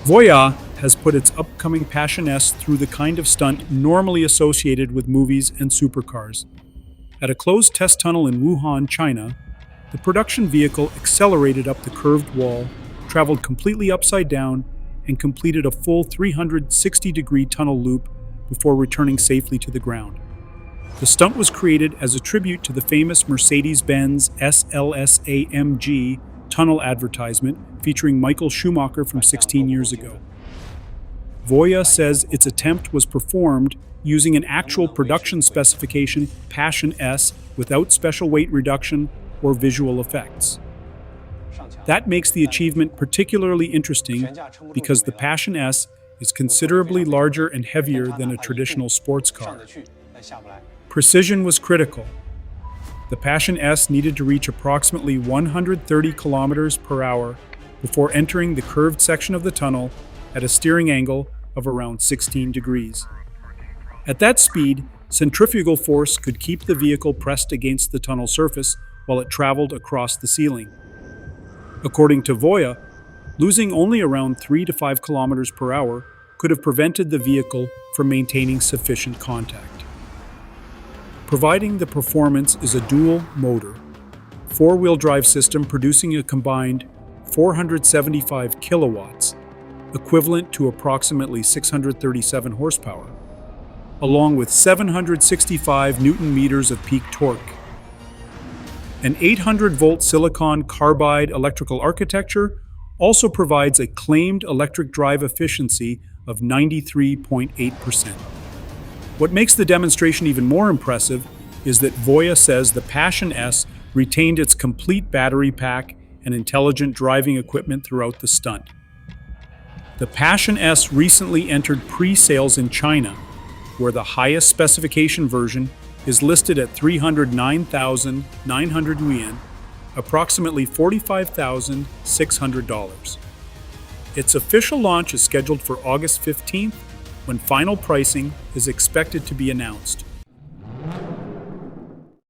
Voyah has put its upcoming Passion S through the kind of stunt normally associated with movies and supercars. At a closed test tunnel in Wuhan, China, the production vehicle accelerated up the curved wall, traveled completely upside down, and completed a full 360-degree tunnel loop before returning safely to the ground. The stunt was created as a tribute to the famous Mercedes Benz SLS AMG tunnel advertisement featuring Michael Schumacher from 16 years ago. Voyah says its attempt was performed using an actual production specification Passion S without special weight reduction or visual effects. That makes the achievement particularly interesting because the Passion S is considerably larger and heavier than a traditional sports car. Precision was critical. The Passion S needed to reach approximately 130 kilometers per hour before entering the curved section of the tunnel at a steering angle of around 16 degrees. At that speed, centrifugal force could keep the vehicle pressed against the tunnel surface while it traveled across the ceiling. According to Voyah, losing only around 3 to 5 kilometers per hour could have prevented the vehicle from maintaining sufficient contact. Providing the performance is a dual motor, four-wheel drive system producing a combined 475 kilowatts, equivalent to approximately 637 horsepower, along with 765 newton meters of peak torque. An 800-volt silicon carbide electrical architecture also provides a claimed electric drive efficiency of 93.8%. What makes the demonstration even more impressive is that Voyah says the Passion S retained its complete battery pack and intelligent driving equipment throughout the stunt. The Passion S recently entered pre-sales in China, where the highest specification version is listed at 309,900 yuan, approximately $45,600. Its official launch is scheduled for August 15th, when final pricing is expected to be announced.